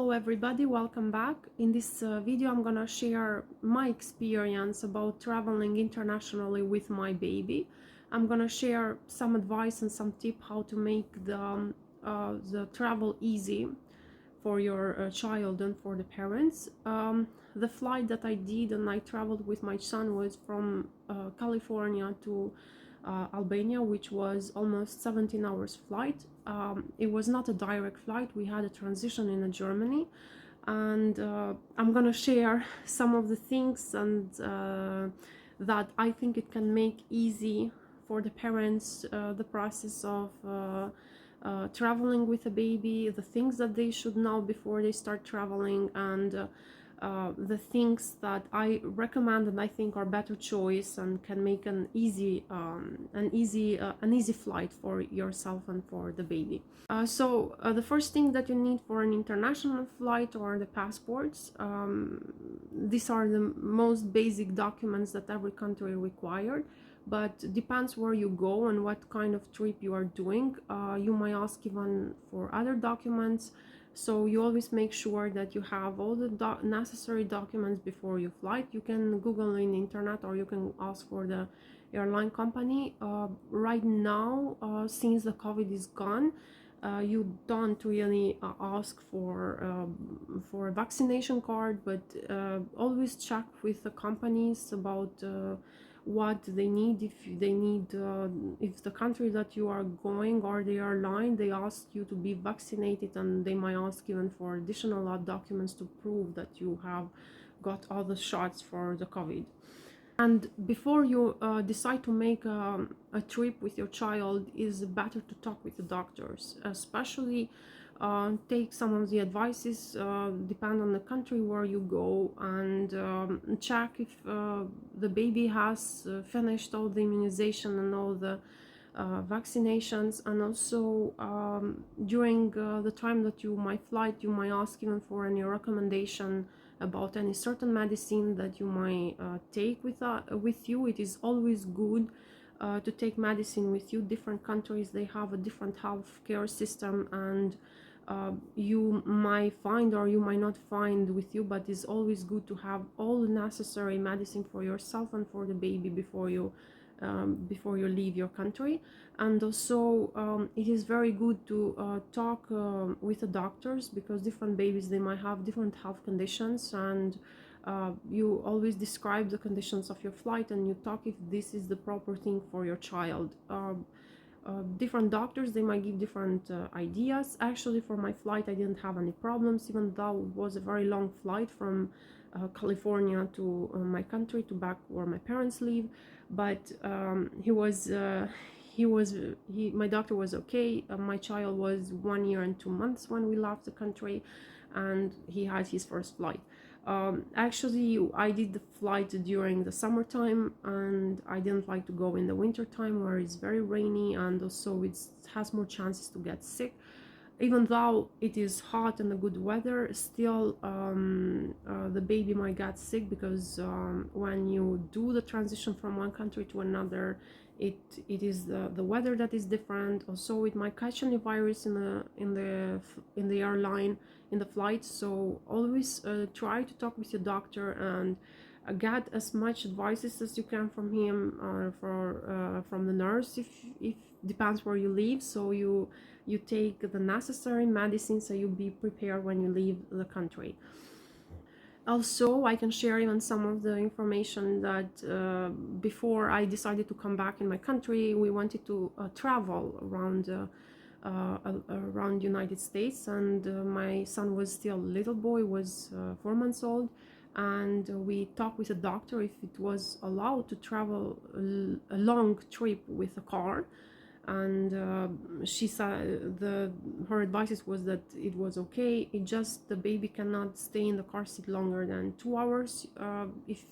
Hello everybody, welcome back. In this video I'm gonna share my experience about traveling internationally with my baby. I'm gonna share some advice and some tip how to make the travel easy for your child and for the parents. The flight that I did and I traveled with my son was from California to Albania, which was almost 17 hours flight. It was not a direct flight. We had a transition in Germany, and I'm gonna share some of the things and that I think it can make easy for the parents the process of traveling with a baby, the things that they should know before they start traveling, and the things that I recommend and I think are better choice and can make an easy flight for yourself and for the baby. So the first thing that you need for an international flight are the passports. These are the most basic documents that every country required, but depends where you go and what kind of trip you are doing. You might ask even for other documents, so you always make sure that you have all the necessary documents before you flight. You can Google in the internet or you can ask for the airline company. Right now, since the COVID is gone, you don't really ask for a vaccination card, but always check with the companies about what they need. If the country that you are going or the airline, they ask you to be vaccinated, and they might ask even for additional documents to prove that you have got all the shots for the COVID. And before you decide to make a trip with your child, is better to talk with the doctors, especially take some of the advices, depend on the country where you go, and check if the baby has finished all the immunization and all the vaccinations. And also during the time that you might flight, you might ask even for any recommendation about any certain medicine that you might take with you. It is always good to take medicine with you. Different countries, they have a different healthcare system, and you might find or you might not find with you, but it's always good to have all the necessary medicine for yourself and for the baby before you leave your country. And also it is very good to talk with the doctors, because different babies, they might have different health conditions, and you always describe the conditions of your flight and you talk if this is the proper thing for your child. Different doctors, they might give different ideas. Actually, for my flight I didn't have any problems, even though it was a very long flight from California to my country, to back where my parents live. But my doctor was okay. My child was 1 year and 2 months when we left the country, and he had his first flight. Actually, I did the flight during the summertime, and I didn't like to go in the winter time where it's very rainy, and also it has more chances to get sick. Even though it is hot and a good weather, still the baby might get sick, because when you do the transition from one country to another, it is the weather that is different. Also, it might catch any virus in the airline, in the flight. So always try to talk with your doctor and get as much advices as you can from him or from the nurse, if depends where you live. So you take the necessary medicines, so you be prepared when you leave the country. Also, I can share even some of the information that before I decided to come back in my country, we wanted to travel around United States, and my son was still a little boy, was 4 months old, and we talked with a doctor if it was allowed to travel a long trip with a car. And she said her advice was that it was okay. It just, the baby cannot stay in the car seat longer than 2 hours. If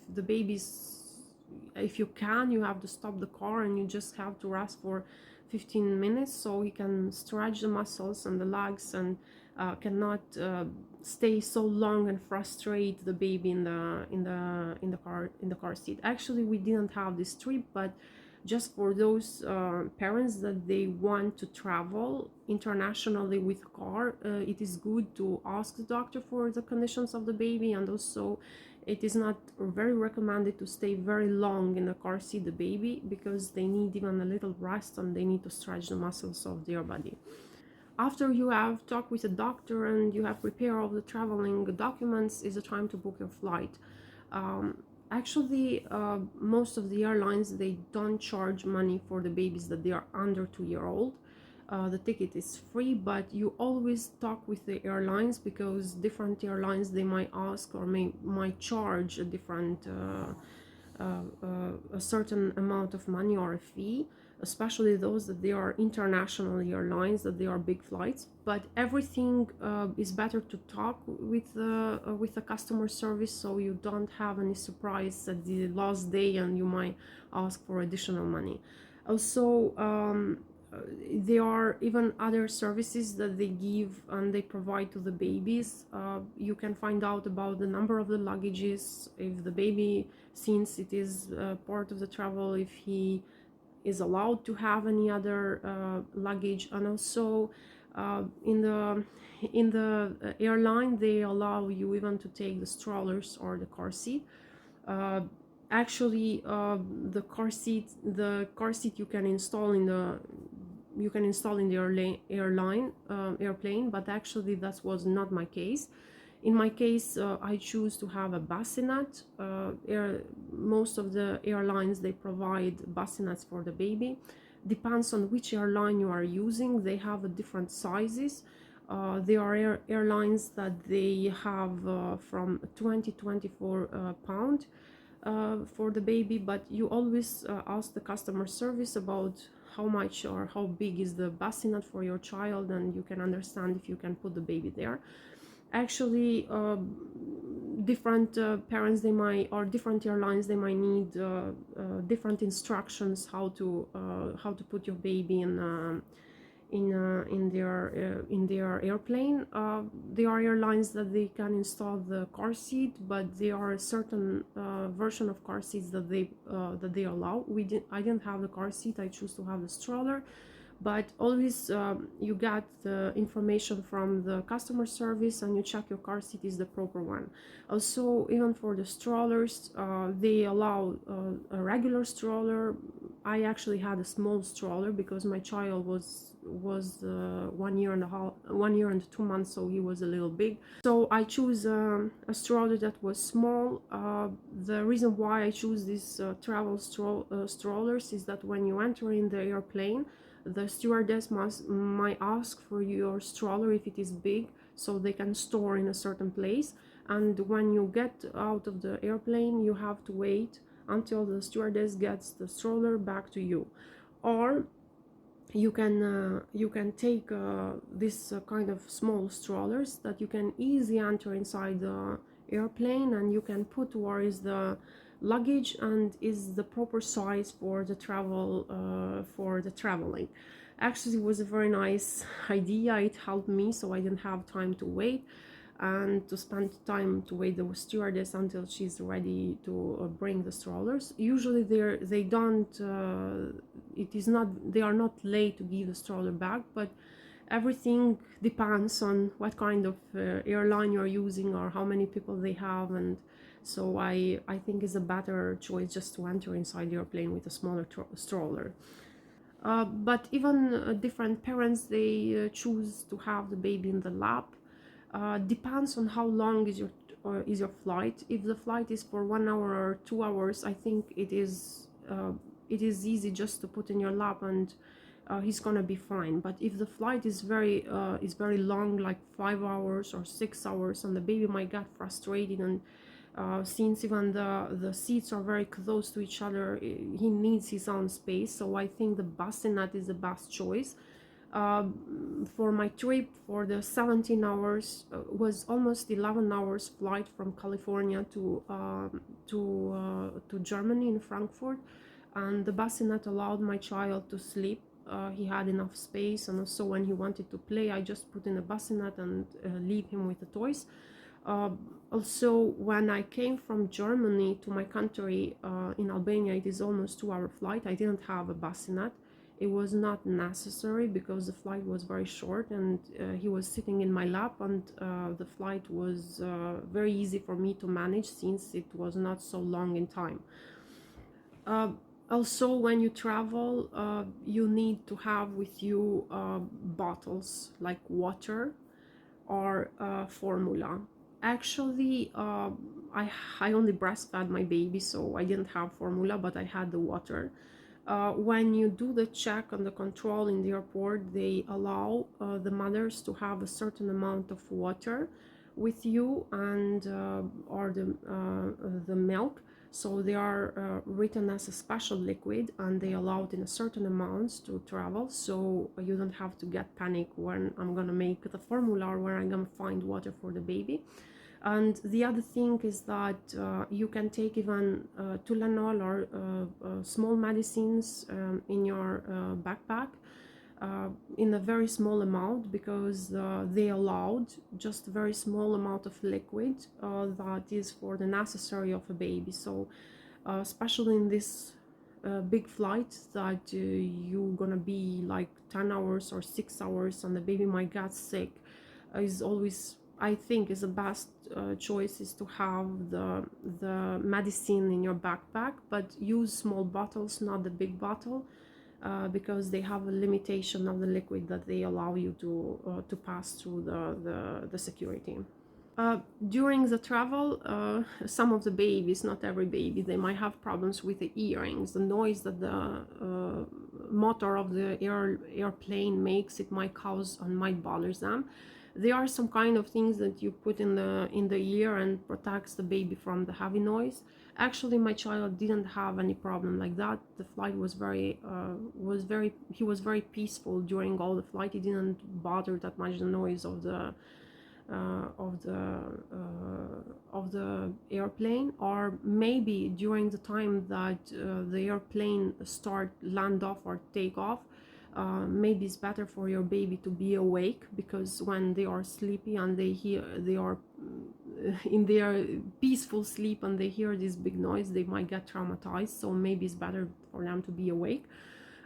you can, you have to stop the car and you just have to rest for 15 minutes so he can stretch the muscles and the legs, and cannot stay so long and frustrate the baby in the car seat. Actually, we didn't have this trip, but just for those parents that they want to travel internationally with a car. It is good to ask the doctor for the conditions of the baby, and also it is not very recommended to stay very long in the car seat the baby, because they need even a little rest and they need to stretch the muscles of their body. After you have talked with a doctor and you have prepared all the traveling documents, is the time to book your flight. Actually, most of the airlines, they don't charge money for the babies that they are under 2 years old. The ticket is free, but you always talk with the airlines, because different airlines, they might ask or might charge a different a certain amount of money or a fee, especially those that they are international airlines, that they are big flights. But everything is better to talk with the customer service, so you don't have any surprise at the last day and you might ask for additional money. Also, there are even other services that they give and they provide to the babies. You can find out about the number of the luggages, if the baby, since it is part of the travel, if he is allowed to have any other luggage. And also in the airline, they allow you even to take the strollers or the car seat. Actually, the car seat you can install in the airplane, but actually that was not my case. In my case, I choose to have a bassinet. Most of the airlines, they provide bassinets for the baby. Depends on which airline you are using. They have different sizes. There are airlines that they have from 20-24 pound for the baby, but you always ask the customer service about how much or how big is the bassinet for your child, and you can understand if you can put the baby there. Actually, different parents, they might, or different airlines, they might need different instructions how to put your baby in their airplane. There are airlines that they can install the car seat, but there are a certain version of car seats that they allow. I didn't have the car seat. I choose to have the stroller. But always you get the information from the customer service and you check your car seat is the proper one. Also, even for the strollers, they allow a regular stroller. I actually had a small stroller because my child was 1 year and a half, 1 year and 2 months, so he was a little big. So I choose a stroller that was small. The reason why I choose these travel strollers is that when you enter in the airplane, the stewardess might ask for your stroller if it is big, so they can store in a certain place. And when you get out of the airplane, you have to wait until the stewardess gets the stroller back to you. Or you can take this kind of small strollers that you can easily enter inside the airplane, and you can put where is the luggage and is the proper size for the traveling. Actually, it was a very nice idea. It helped me, so I didn't have time to wait and to spend time to wait the stewardess until she's ready to bring the strollers. Usually they don't they are not late to give the stroller back, but everything depends on what kind of airline you're using or how many people they have. And so I think it's a better choice just to enter inside the airplane with a smaller stroller. But even different parents, they choose to have the baby in the lap. Depends on how long is your flight. If the flight is for 1 hour or 2 hours, I think it is easy just to put in your lap and he's gonna be fine. But if the flight is very long, like 5 hours or 6 hours, and the baby might get frustrated, and since even the seats are very close to each other, he needs his own space. So I think the bassinet is the best choice. For my trip, for the 17 hours, was almost 11 hours flight from California to Germany, in Frankfurt, and the bassinet allowed my child to sleep. He had enough space, and also when he wanted to play, I just put in a bassinet and leave him with the toys. Uh, Also, when I came from Germany to my country in Albania, it is almost 2 hour flight. I didn't have a bassinet. It was not necessary because the flight was very short, and he was sitting in my lap, and the flight was very easy for me to manage since it was not so long in time. Uh, Also, when you travel, you need to have with you bottles like water or formula. Actually, I only breastfed my baby, so I didn't have formula, but I had the water. When you do the check and the control in the airport, they allow the mothers to have a certain amount of water with you, and or the milk. So they are written as a special liquid, and they allow it in a certain amounts to travel. So you don't have to get panic when I'm gonna make the formula or where I'm gonna find water for the baby. And the other thing is that you can take even Tylenol or small medicines in your backpack in a very small amount, because they allowed just a very small amount of liquid that is for the necessary of a baby. So especially in this big flight that you're gonna be like 10 hours or 6 hours and the baby might get sick, is always, I think, is the best choice is to have the medicine in your backpack, but use small bottles, not the big bottle, because they have a limitation of the liquid that they allow you to pass through the security. During the travel, some of the babies, not every baby, they might have problems with the earrings. The noise that the motor of the airplane makes, it might cause and might bother them. There are some kind of things that you put in the ear and protects the baby from the heavy noise. Actually, my child didn't have any problem like that. The flight was he was very peaceful during all the flight. He didn't bother that much the noise of the uh, of the of the airplane, or maybe during the time that the airplane start land off or take off. Maybe it's better for your baby to be awake, because when they are sleepy and they are in their peaceful sleep and they hear this big noise, they might get traumatized. So maybe it's better for them to be awake.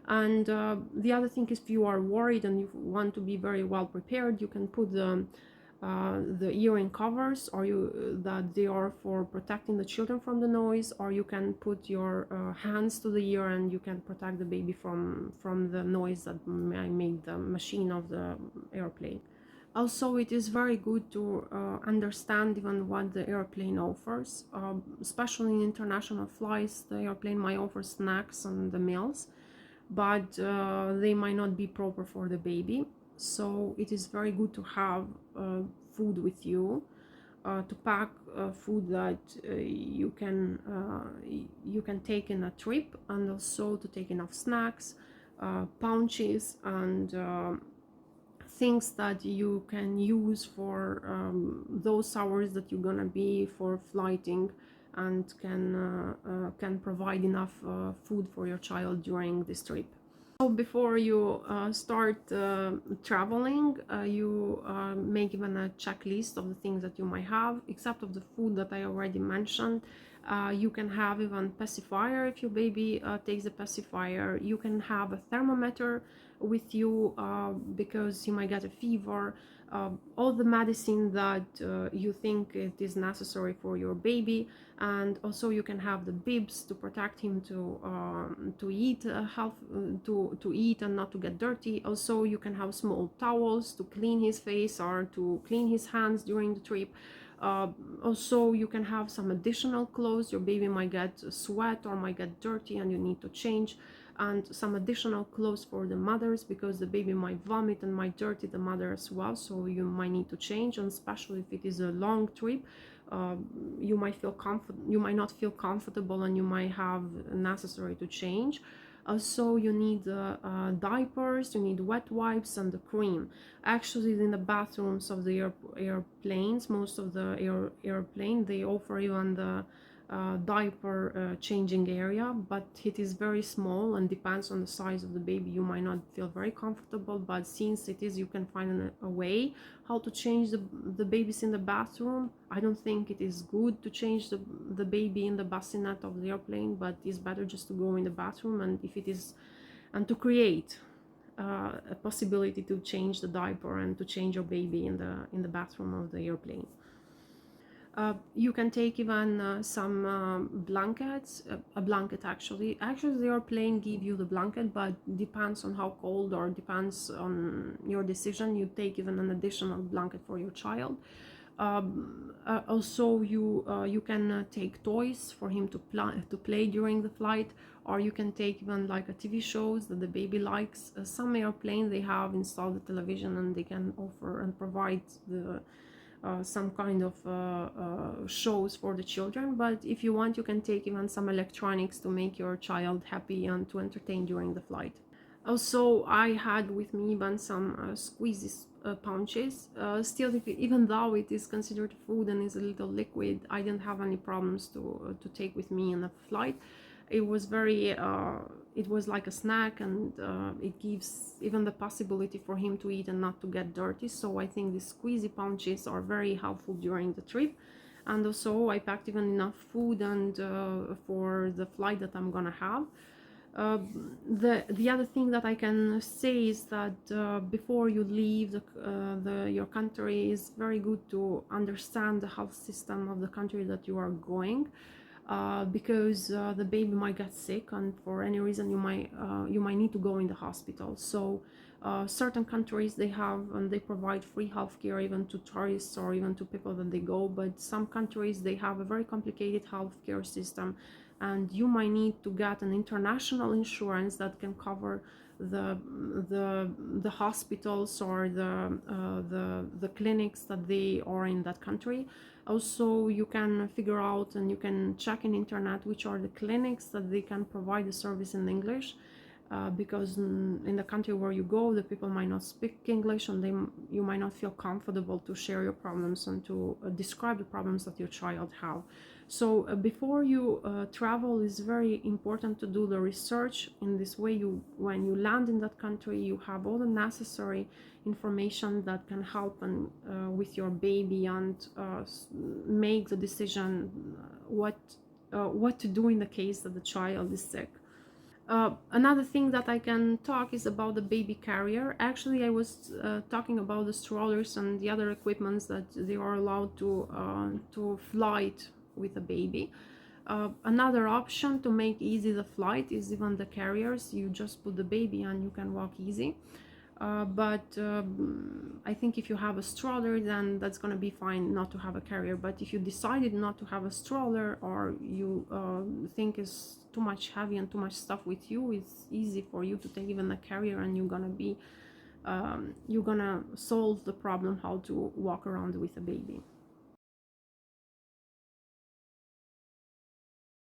And the other thing is, if you are worried and you want to be very well prepared, you can put the earring covers, or that they are for protecting the children from the noise, or you can put your hands to the ear and you can protect the baby from the noise that may make the machine of the airplane. Also, it is very good to understand even what the airplane offers, especially in international flights. The airplane might offer snacks and the meals, but they might not be proper for the baby. So it is very good to have food with you, to pack food that you can take in a trip, and also to take enough snacks, pouches, and things that you can use for those hours that you're gonna be for flighting, and can provide enough food for your child during this trip. So before you start traveling, you may given a checklist of the things that you might have, except of the food that I already mentioned. You can have even pacifier if your baby takes a pacifier. You can have a thermometer with you because you might get a fever. All the medicine that you think it is necessary for your baby, and also you can have the bibs to protect him to eat to eat and not to get dirty. Also, you can have small towels to clean his face or to clean his hands during the trip. Also, you can have some additional clothes. Your baby might get sweat or might get dirty and you need to change, and some additional clothes for the mothers, because the baby might vomit and might dirty the mother as well, so you might need to change. And especially if it is a long trip, you might not feel comfortable and you might have necessary to change. Also, you need diapers, you need wet wipes and the cream. Actually, in the bathrooms of the airplanes, most of the airplane, they offer even diaper changing area, but it is very small and depends on the size of the baby. You might not feel very comfortable, but since it is, you can find a way how to change the babies in the bathroom. I don't think it is good to change the baby in the bassinet of the airplane, but it's better just to go in the bathroom, and if it is, and to create a possibility to change the diaper and to change your baby in the bathroom of the airplane. You can take even some blankets, a blanket actually. Actually, the airplane give you the blanket, but depends on how cold or depends on your decision. You take even an additional blanket for your child. Also, you can take toys for him to play during the flight, or you can take even like a TV shows that the baby likes. Some airplanes they have installed the television and they can offer and provide the some kind of shows for the children, but if you want you can take even some electronics to make your child happy and to entertain during the flight. Also, I had with me even some squeezes pouches. Still, even though it is considered food and is a little liquid, I didn't have any problems to take with me in the flight. It was very it was like a snack, and it gives even the possibility for him to eat and not to get dirty. So I think the squeezy pouches are very helpful during the trip. And also I packed even enough food and for the flight that I'm gonna have. The other thing that I can say is that before you leave your country, is very good to understand the health system of the country that you are going, because the baby might get sick, and for any reason you might need to go in the hospital. So certain countries they have and they provide free healthcare even to tourists or even to people that they go, but some countries they have a very complicated healthcare system, and you might need to get an international insurance that can cover the hospitals or the clinics that they are in that country. Also, you can figure out and you can check in internet which are the clinics that they can provide the service in English, because in the country where you go, the people might not speak English, and you might not feel comfortable to share your problems and to describe the problems that your child have. So before you travel, it's very important to do the research. In this way, when you land in that country, you have all the necessary information that can help and with your baby, and make the decision what to do in the case that the child is sick. Another thing that I can talk is about the baby carrier. Actually, I was talking about the strollers and the other equipments that they are allowed to flight with a baby. Another option to make easy the flight is even the carriers. You just put the baby and you can walk easy. But I think if you have a stroller, then that's going to be fine not to have a carrier. But if you decided not to have a stroller, or you think is too much heavy and too much stuff with you, it's easy for you to take even a carrier, and you're gonna solve the problem how to walk around with a baby.